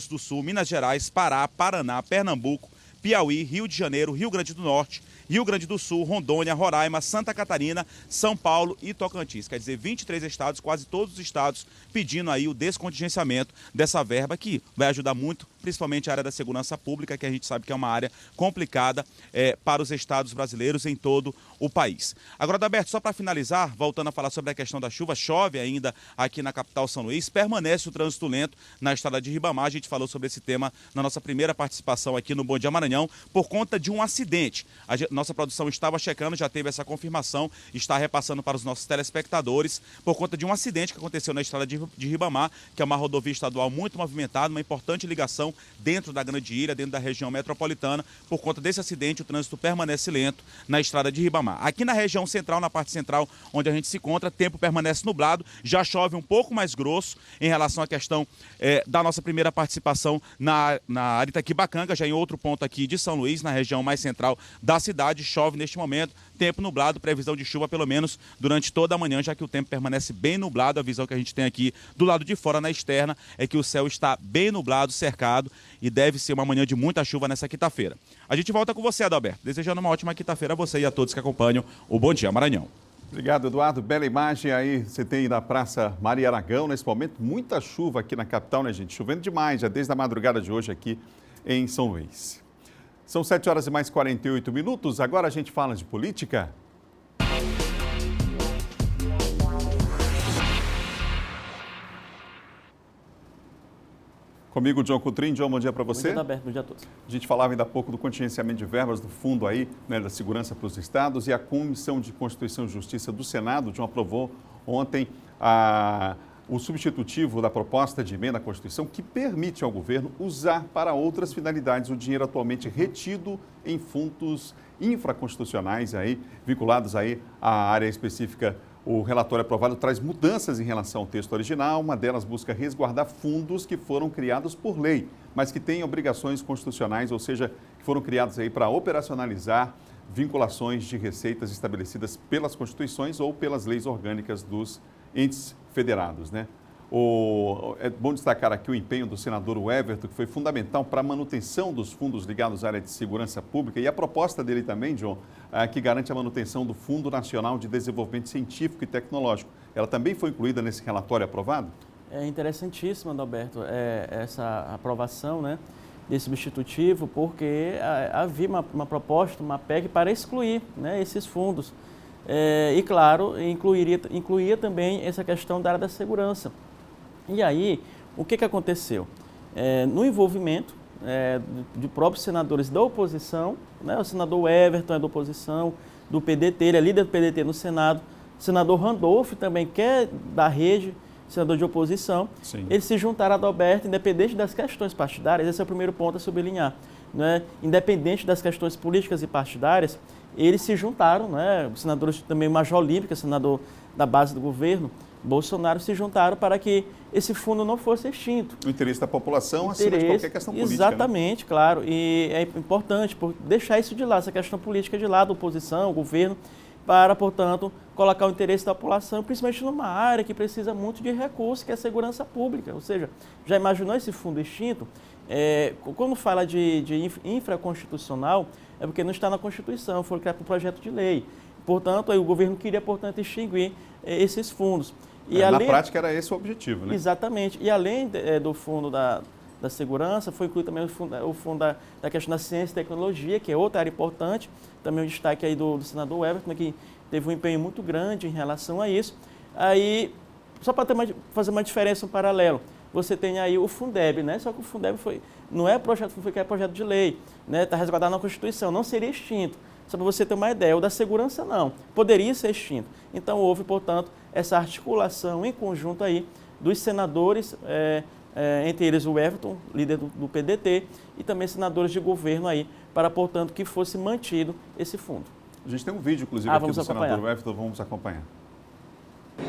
do Sul, Minas Gerais, Pará, Paraná, Pernambuco, Piauí, Rio de Janeiro, Rio Grande do Norte, Rio Grande do Sul, Rondônia, Roraima, Santa Catarina, São Paulo e Tocantins. Quer dizer, 23 estados, quase todos os estados, pedindo aí o descontingenciamento dessa verba que vai ajudar muito, principalmente a área da segurança pública, que a gente sabe que é uma área complicada para os estados brasileiros em todo o país. Agora, Adalberto, só para finalizar, voltando a falar sobre a questão da chuva, chove ainda aqui na capital São Luís, permanece o trânsito lento na estrada de Ribamar. A gente falou sobre esse tema na nossa primeira participação aqui no Bom Dia Maranhão, por conta de um acidente. Nossa produção estava checando, já teve essa confirmação, está repassando para os nossos telespectadores, por conta de um acidente que aconteceu na estrada de Ribamar, que é uma rodovia estadual muito movimentada, uma importante ligação dentro da Grande Ilha, dentro da região metropolitana. Por conta desse acidente, o trânsito permanece lento na estrada de Ribamar. Aqui na região central, na parte central, onde a gente se encontra, tempo permanece nublado, já chove um pouco mais grosso em relação à questão da nossa primeira participação na Aritaquibacanga, já em outro ponto aqui de São Luís, na região mais central da cidade. Chove neste momento, tempo nublado, previsão de chuva pelo menos durante toda a manhã, já que o tempo permanece bem nublado. A visão que a gente tem aqui do lado de fora na externa é que o céu está bem nublado, cercado, e deve ser uma manhã de muita chuva nessa quinta-feira. A gente volta com você, Adalberto, desejando uma ótima quinta-feira a você e a todos que acompanham o Bom Dia Maranhão. Obrigado, Eduardo. Bela imagem aí, você tem na Praça Maria Aragão, nesse momento, muita chuva aqui na capital, né, gente? Chovendo demais, já desde a madrugada de hoje aqui em São Luís. São 7 horas e mais 48 minutos, agora a gente fala de política. Comigo, John Coutrin. John, bom dia para você. Bom dia, Alberto. Bom dia a todos. A gente falava ainda há pouco do contingenciamento de verbas do fundo aí, né, da segurança para os estados, e a Comissão de Constituição e Justiça do Senado, John, aprovou ontem o substitutivo da proposta de emenda à Constituição que permite ao governo usar para outras finalidades o dinheiro atualmente retido em fundos infraconstitucionais aí, vinculados aí à área específica. O relatório aprovado traz mudanças em relação ao texto original. Uma delas busca resguardar fundos que foram criados por lei, mas que têm obrigações constitucionais, ou seja, que foram criados aí para operacionalizar vinculações de receitas estabelecidas pelas constituições ou pelas leis orgânicas dos entes federados, né? É bom destacar aqui o empenho do senador Everton, que foi fundamental para a manutenção dos fundos ligados à área de segurança pública, e a proposta dele também, John, que garante a manutenção do Fundo Nacional de Desenvolvimento Científico e Tecnológico. Ela também foi incluída nesse relatório aprovado? É interessantíssimo, Adalberto, essa aprovação, né, desse substitutivo, porque havia uma proposta, uma PEC para excluir, né, esses fundos. E, claro, incluía também essa questão da área da segurança. E aí, o que aconteceu? No envolvimento de próprios senadores da oposição, né, o senador Everton é da oposição, do PDT, ele é líder do PDT no Senado, o senador Randolph também, que é da rede, senador de oposição. Sim. Eles se juntaram a Adalberto, independente das questões partidárias, esse é o primeiro ponto a sublinhar. Né? Independente das questões políticas e partidárias, eles se juntaram, né? Os senadores também, o Major Olímpio, senador da base do governo, Bolsonaro, se juntaram para que esse fundo não fosse extinto. O interesse da população acima de qualquer questão política. Exatamente, né? Claro. E é importante deixar isso de lado, essa questão política de lado, oposição, governo, para, portanto, colocar o interesse da população, principalmente numa área que precisa muito de recursos, que é a segurança pública. Ou seja, já imaginou esse fundo extinto? Quando fala de infraconstitucional, é porque não está na Constituição, foi criado por projeto de lei. Portanto, aí o governo queria, portanto, extinguir esses fundos. E na prática era esse o objetivo, né? Exatamente. E além do fundo da segurança, foi incluído também o fundo da questão da ciência e tecnologia, que é outra área importante, também o destaque aí do senador Everton, que teve um empenho muito grande em relação a isso. Aí, só para fazer uma diferença, um paralelo, você tem aí o Fundeb, né? Só que o Fundeb não é projeto, é projeto de lei, né? Está resguardado na Constituição, não seria extinto. Só para você ter uma ideia, o da segurança não, poderia ser extinto. Então houve, portanto, essa articulação em conjunto aí dos senadores, entre eles o Everton, líder do PDT, e também senadores de governo aí, para, portanto, que fosse mantido esse fundo. A gente tem um vídeo, inclusive, aqui do senador Everton, vamos acompanhar.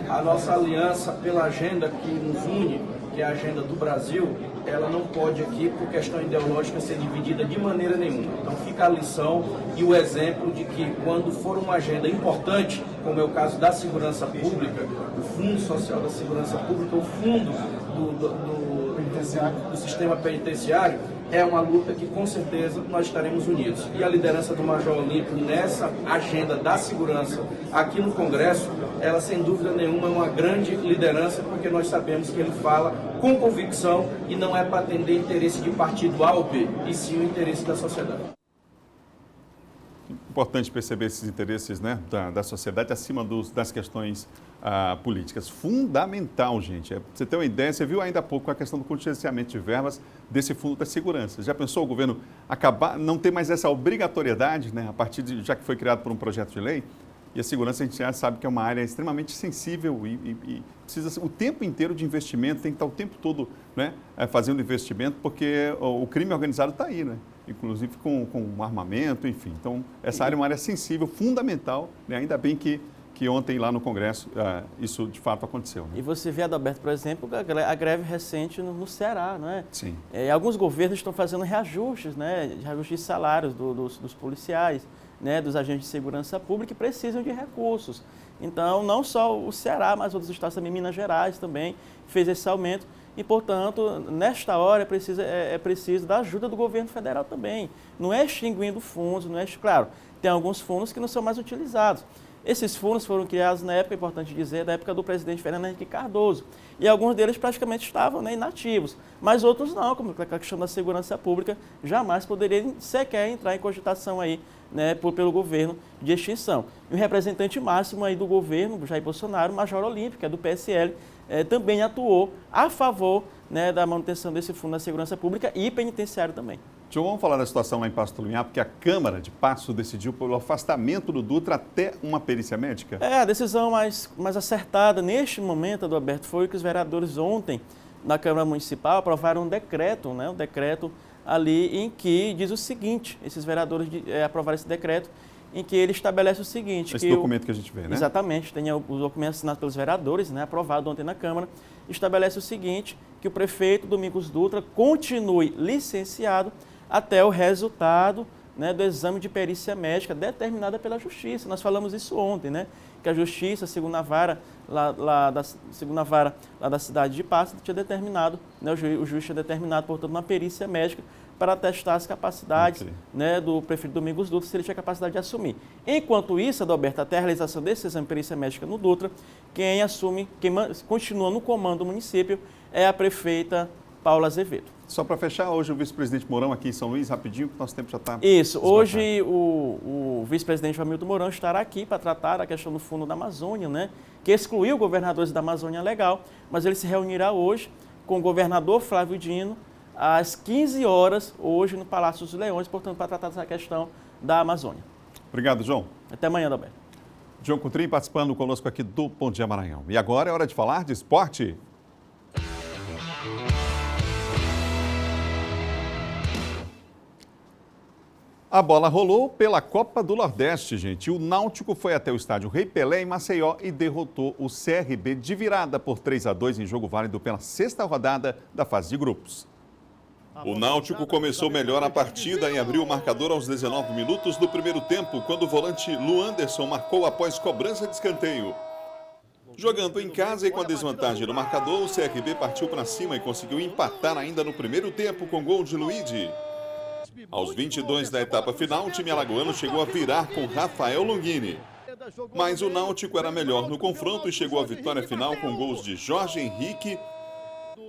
A nossa aliança pela agenda que nos une, que é a agenda do Brasil, ela não pode aqui, por questão ideológica, ser dividida de maneira nenhuma. Então fica a lição e o exemplo de que quando for uma agenda importante, como é o caso da segurança pública, o Fundo Social da Segurança Pública, o fundo do sistema penitenciário, é uma luta que com certeza nós estaremos unidos. E a liderança do Major Olímpio nessa agenda da segurança aqui no Congresso, ela sem dúvida nenhuma é uma grande liderança, porque nós sabemos que ele fala com convicção e não é para atender interesse de partido A ou B, e sim o interesse da sociedade. Importante perceber esses interesses, né, da sociedade acima das questões políticas. Fundamental, gente. Pra você ter uma ideia, você viu ainda há pouco a questão do contingenciamento de verbas desse Fundo da Segurança. Já pensou o governo não ter mais essa obrigatoriedade, né, já que foi criado por um projeto de lei? E a segurança, a gente já sabe que é uma área extremamente sensível e precisa o tempo inteiro de investimento, tem que estar o tempo todo, né, fazendo investimento, porque o crime organizado está aí, né? Inclusive com armamento, enfim. Então, essa área é uma área sensível, fundamental, né? Ainda bem que ontem lá no Congresso isso de fato aconteceu. Né? E você vê, Adalberto, por exemplo, a greve recente no Ceará, não é? Sim. Alguns governos estão fazendo reajustes, né? Reajustes de salários dos policiais, né? Dos agentes de segurança pública, que precisam de recursos. Então, não só o Ceará, mas outros estados também, Minas Gerais também, fez esse aumento. E, portanto, nesta hora é preciso da ajuda do governo federal também. Não é extinguindo fundos, claro, tem alguns fundos que não são mais utilizados. Esses fundos foram criados na época, é importante dizer, da época do presidente Fernando Henrique Cardoso. E alguns deles praticamente estavam, né, inativos. Mas outros não, como a questão da segurança pública, jamais poderiam sequer entrar em cogitação aí, né, pelo governo de extinção. E o representante máximo aí do governo, Jair Bolsonaro, o Major Olímpio, que é do PSL, também atuou a favor, né, da manutenção desse fundo da segurança pública e penitenciário também. Vamos falar da situação lá em Passo do Lumiar, porque a Câmara de Passo decidiu pelo afastamento do Dutra até uma perícia médica? A decisão mais acertada neste momento, Adalberto, foi que os vereadores ontem, na Câmara Municipal, aprovaram um decreto, né, ali em que diz o seguinte, esses vereadores aprovaram esse decreto, em que ele estabelece o seguinte... Esse documento que a gente vê, né? Exatamente, tem o documento assinado pelos vereadores, né, aprovado ontem na Câmara, estabelece o seguinte, que o prefeito Domingos Dutra continue licenciado até o resultado, né, do exame de perícia médica determinada pela Justiça. Nós falamos isso ontem, né, que a Justiça, a segunda vara lá da cidade de Passo, tinha determinado, né, o juiz tinha determinado, portanto, uma perícia médica para testar as capacidades, né, do prefeito Domingos Dutra, se ele tinha capacidade de assumir. Enquanto isso, Adalberto, até a realização desse exame de perícia médica no Dutra, quem continua no comando do município é a prefeita Paula Azevedo. Só para fechar, hoje o vice-presidente Mourão aqui em São Luís, rapidinho, que nosso tempo já está... Isso, hoje o vice-presidente Hamilton Mourão estará aqui para tratar a questão do Fundo da Amazônia, né, que excluiu governadores da Amazônia Legal, mas ele se reunirá hoje com o governador Flávio Dino, às 15 horas, hoje, no Palácio dos Leões, portanto, para tratar dessa questão da Amazônia. Obrigado, João. Até amanhã, Adalberto. João Coutrinho participando conosco aqui do Bom Dia Maranhão. E agora é hora de falar de esporte. A bola rolou pela Copa do Nordeste, gente. O Náutico foi até o estádio Rei Pelé, em Maceió, e derrotou o CRB de virada por 3-2 em jogo válido pela 6ª rodada da fase de grupos. O Náutico começou melhor a partida e abriu o marcador aos 19 minutos do primeiro tempo, quando o volante Luanderson marcou após cobrança de escanteio. Jogando em casa e com a desvantagem no marcador, o CRB partiu para cima e conseguiu empatar ainda no primeiro tempo com gol de Luigi. Aos 22 da etapa final, o time alagoano chegou a virar com Rafael Longini. Mas o Náutico era melhor no confronto e chegou à vitória final com gols de Jorge Henrique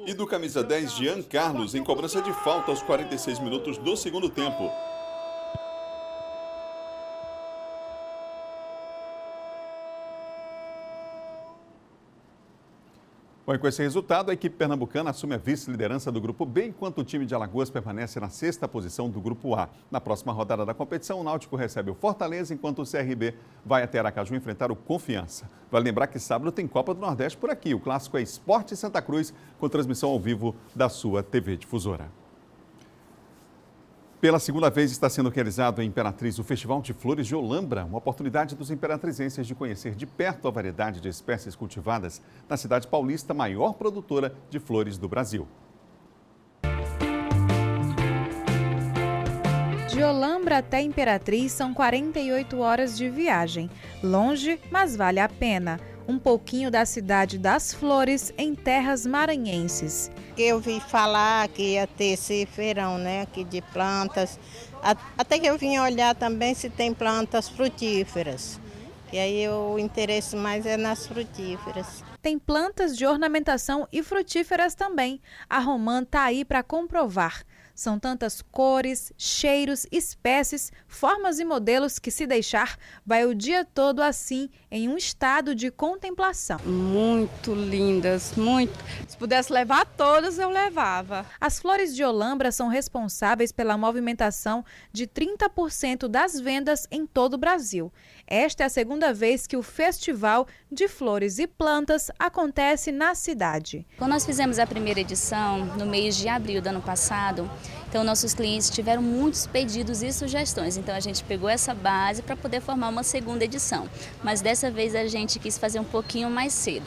e do camisa 10 Jean Carlos em cobrança de falta aos 46 minutos do segundo tempo. Bom, e com esse resultado, a equipe pernambucana assume a vice-liderança do Grupo B, enquanto o time de Alagoas permanece na 6ª posição do Grupo A. Na próxima rodada da competição, o Náutico recebe o Fortaleza, enquanto o CRB vai até Aracaju enfrentar o Confiança. Vale lembrar que sábado tem Copa do Nordeste por aqui. O clássico é Sport Santa Cruz, com transmissão ao vivo da sua TV Difusora. Pela segunda vez está sendo realizado em Imperatriz o Festival de Flores de Olambra, uma oportunidade dos imperatrizenses de conhecer de perto a variedade de espécies cultivadas na cidade paulista, maior produtora de flores do Brasil. De Olambra até Imperatriz são 48 horas de viagem. Longe, mas vale a pena. Um pouquinho da cidade das flores em terras maranhenses. Eu vi falar que ia ter esse feirão, né, aqui de plantas. Até que eu vim olhar também se tem plantas frutíferas. E aí o interesse mais é nas frutíferas. Tem plantas de ornamentação e frutíferas também. A Romã está aí para comprovar. São tantas cores, cheiros, espécies, formas e modelos que, se deixar, vai o dia todo assim, em um estado de contemplação. Muito lindas, muito. Se pudesse levar todas, eu levava. As flores de Olambra são responsáveis pela movimentação de 30% das vendas em todo o Brasil. Esta é a segunda vez que o Festival de Flores e Plantas acontece na cidade. Quando nós fizemos a primeira edição, no mês de abril do ano passado, então nossos clientes tiveram muitos pedidos e sugestões. Então a gente pegou essa base para poder formar uma segunda edição. Mas dessa vez a gente quis fazer um pouquinho mais cedo.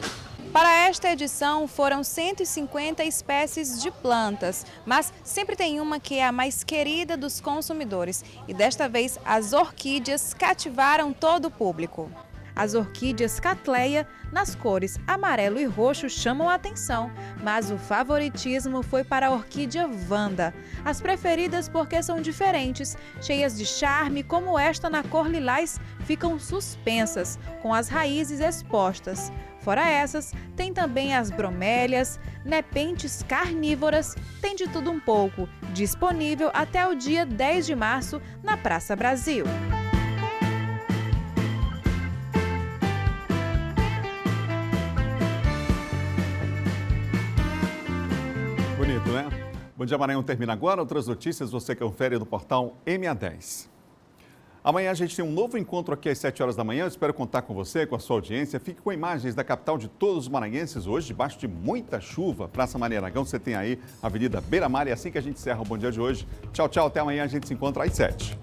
Para esta edição foram 150 espécies de plantas, mas sempre tem uma que é a mais querida dos consumidores. E desta vez as orquídeas cativaram todo o público. As orquídeas Cattleya, nas cores amarelo e roxo, chamam a atenção, mas o favoritismo foi para a orquídea Wanda. As preferidas porque são diferentes, cheias de charme, como esta na cor lilás, ficam suspensas, com as raízes expostas. Fora essas, tem também as bromélias, nepentes carnívoras, tem de tudo um pouco, disponível até o dia 10 de março na Praça Brasil. Bonito, né? Bom Dia Maranhão termina agora. Outras notícias você confere no portal MA10. Amanhã a gente tem um novo encontro aqui às 7 horas da manhã. Eu espero contar com você, com a sua audiência. Fique com imagens da capital de todos os maranhenses hoje, debaixo de muita chuva. Praça Maria Aragão, você tem aí a Avenida Beira Mar. E assim que a gente encerra o Bom Dia de hoje. Tchau, tchau. Até amanhã. A gente se encontra às 7.